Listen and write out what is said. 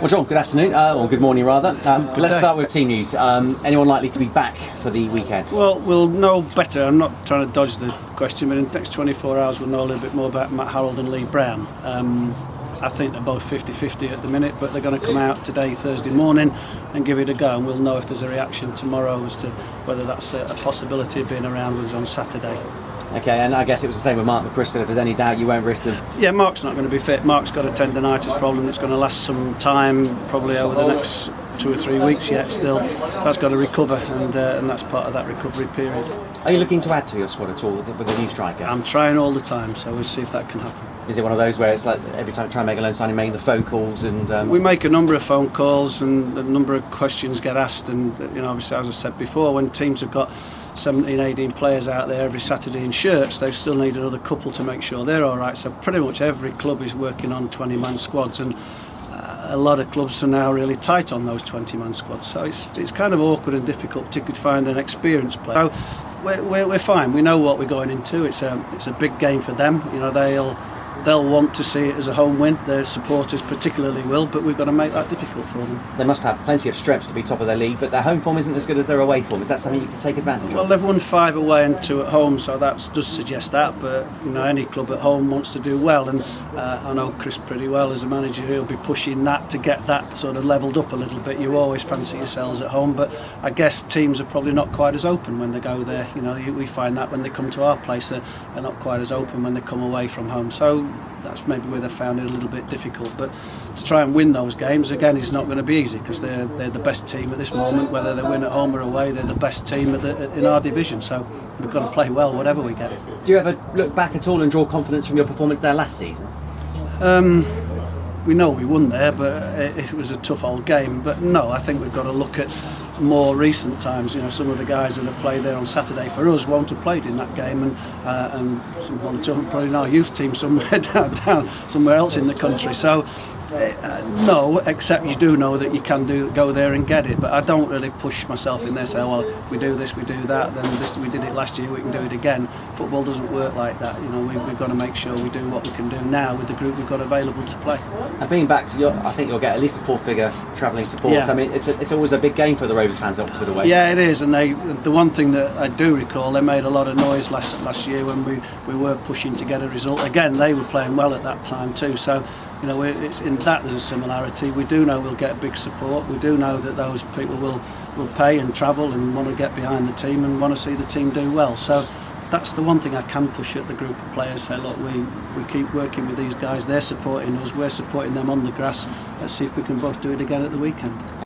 Well, John, good afternoon, or good morning rather. Let's day. start with team news. Anyone likely to be back for the weekend? Well, we'll know better. I'm not trying to dodge the question, but in the next 24 hours we'll know a little bit more about Matt Harrold and Lee Brown. I think they're both 50-50 at the minute, but they're going to come out today, Thursday morning, and give it a go, and we'll know if there's a reaction tomorrow as to whether that's a possibility of being around with us on Saturday. Okay, and I guess it was the same with Mark McChrystal. If there's any doubt, you won't risk them. Yeah, Mark's not going to be fit. Mark's got a tendinitis problem that's going to last some time, probably over the next 2 or 3 weeks yet still. That's got to recover, and that's part of that recovery period. Are you looking to add to your squad at all with a new striker? I'm trying all the time, so we'll see if that can happen. Is it one of those where it's like every time you try and make a loan signing, making the phone calls and... We make a number of phone calls and a number of questions get asked, and obviously, as I said before, when teams have got 17, 18 players out there every Saturday in shirts, they still need another couple to make sure they're all right. So pretty much every club is working on 20-man squads, and a lot of clubs are now really tight on those 20-man squads. So it's kind of awkward and difficult, particularly to find an experienced player. So we're fine. We know what we're going into. It's a big game for them. They'll want to see it as a home win. Their supporters particularly will, but we've got to make that difficult for them. They must have plenty of strength to be top of their league, but their home form isn't as good as their away form. Is that something you can take advantage of? Well, they've won 5 away and 2 at home, so that does suggest that. But any club at home wants to do well, and I know Chris pretty well as a manager. He'll be pushing that to get that sort of levelled up a little bit. You always fancy yourselves at home, but I guess teams are probably not quite as open when they go there. We find that when they come to our place, they're not quite as open when they come away from home. So that's maybe where they've found it a little bit difficult. But to try and win those games, again, is not going to be easy, because they're the best team at this moment. Whether they win at home or away, they're the best team in our division. So we've got to play well, whatever we get. Do you ever look back at all and draw confidence from your performance there last season? We know we won there, but it was a tough old game. But no, I think we've got to look at more recent times. Some of the guys that have played there on Saturday for us won't have played in that game, and one or two probably in our youth team somewhere down somewhere else in the country. So no, except you do know that you can go there and get it. But I don't really push myself in there, say, well, if we do this, we do that, then we did it last year, we can do it again. Football doesn't work like that. We've got to make sure we do what we can do now with the group we've got available to play. And being back to I think you'll get at least a 4-figure travelling support. Yeah. I mean, it's always a big game for the Rovers fans, Oxford away. Yeah, it is. And the one thing that I do recall, they made a lot of noise last year when we were pushing to get a result. Again, they were playing well at that time too. So it's in that there's a similarity. We do know we'll get big support. We do know that those people will pay and travel and want to get behind the team and want to see the team do well. So that's the one thing I can push at the group of players. Say, look, we keep working with these guys. They're supporting us. We're supporting them on the grass. Let's see if we can both do it again at the weekend.